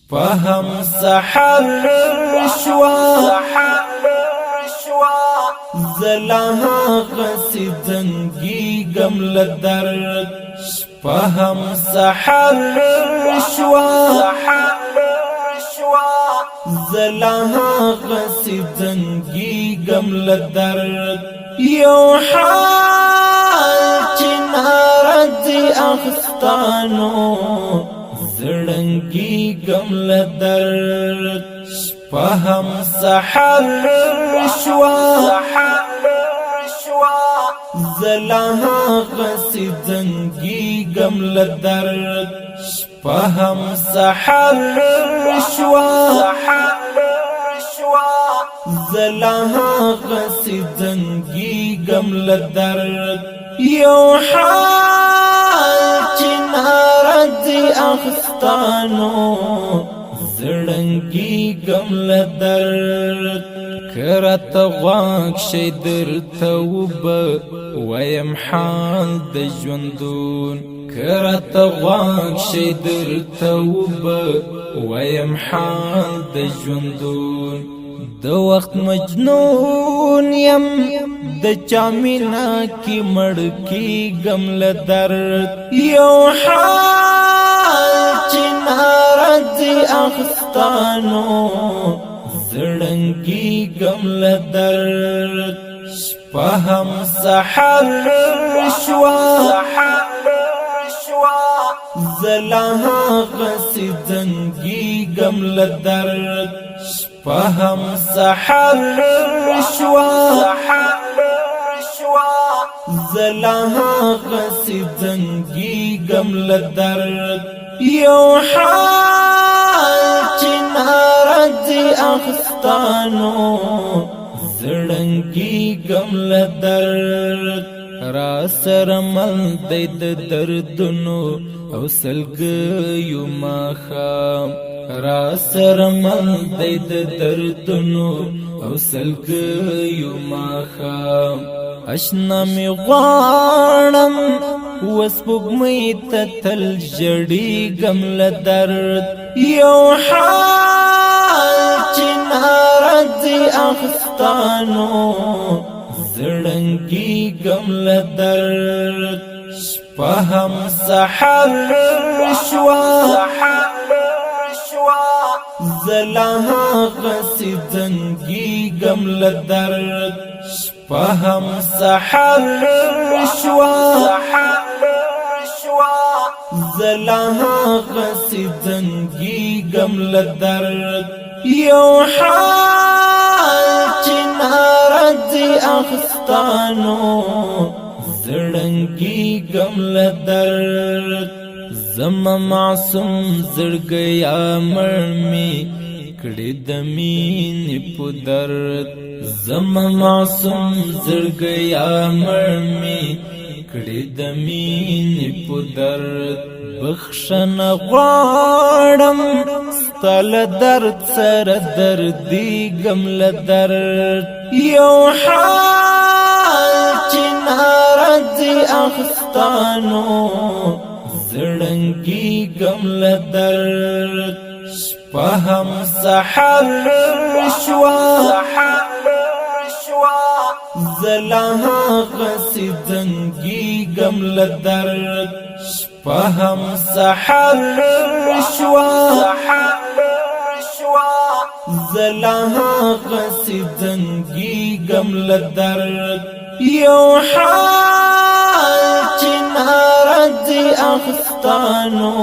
فهم سحر شوا زلها غسی زنگی گم لدرد فهم سحر شوا زلها غسی زنگی گم لدرد یو حال چنارد اخستانو زرنگی گم لدرد فهم سحر شوا زلها غسی زنگی گم لدرد فهم سحر شوا زلها غسی زنگی گم لدرد یو حال چنارد اخستانو زرنگی گم لدرد کرت غاک شی در توب ویم حال د ژوندون کرت غاک شی در توب ویم حال د ژوندون د وخت مجنون یم د چامینا کی مړ کی گم لدرد یو حال چنارد اخستانو زرنگی گم لدرد فهم سحر شوا زلها غسی زنگی گم لدرد فهم سحر شوا زلها غسی زنگی گم لدرد یو حال چنارد اخستانو زرنگی گم لدرد را سرمل دید دردنو او سلگیو ما خام را سرمل دید دردنو او سلگیو ما خام اشنا می غوانم وسپوږمۍ ته تل ژړېږم له درد یو حال چنارد اخستانو زړنګېږم له درد فهم سحر شوا زلها غسی زنګېږم له درد فهم سحر شوا زلها غسی زنګېږم له درد یو حال چنارد اخستانو زړنګېږم له درد زما معصوم زړګیا مړ کړي د مینې په درد زما معصوم زړګیا مړ کړي د مینې په درد بخښنه غواړم ستا له درد سره دردېږم له درد یو حال چنارد اخستانو زړنګېږم له درد فهم سحر شوا زلها غسی زنګېږم له درد فهم سحر شوا زلها غسی زنګېږم له درد یو حال چنارد اخستانو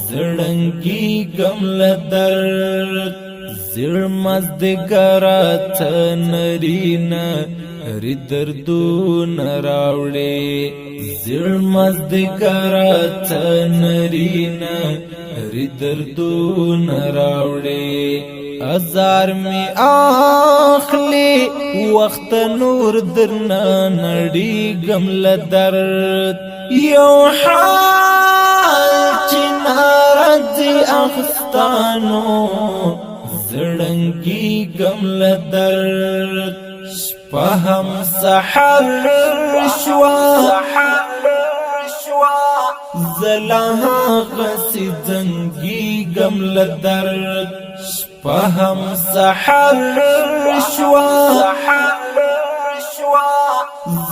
زړنګېږم له درد زړه مازدیګره ته نرینه هرې دردونه راوړې زړه مازدیګره ته نرینه هرې دردونه راوړې ازار می اخلي وخت نور درنه نړېږم له درد یو حال چنارد اخستانو زړنګېږم له درد فهم سحر شوا زلها غسی زنگی گم لدرد شپهم سحر شوا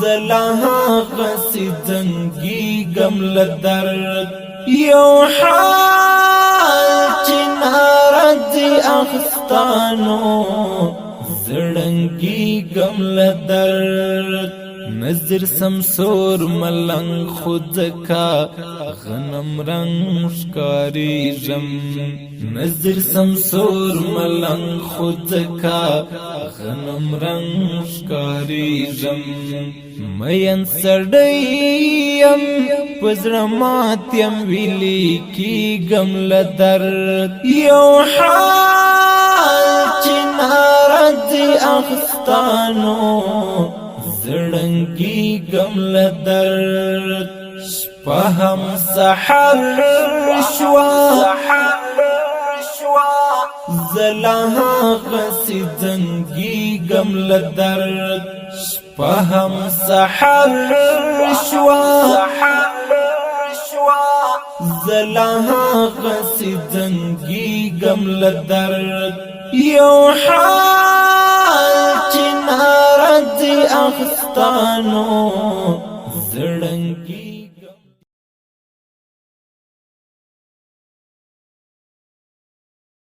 زلها غسی زنگی گم لدرد یو حال چنارد اخستانو زڑنگی گم لدرد نظر سمسور ملنگ خود کا غنم رنگ شکاری جم نظر سمسور ملنگ خود کا غنم رنگ شکاری جم مین سڑیم پزرماتیم ویلی کی گم لدرد یو حال چنارد اخستانو زڑنگی گم لدرد شپهم سحر شوا زلها غسی زنگی گم لدرد شپهم سحر شوا زلها غسی زنگی گم لدرد یو حال چنارد اخستانو زڑنگی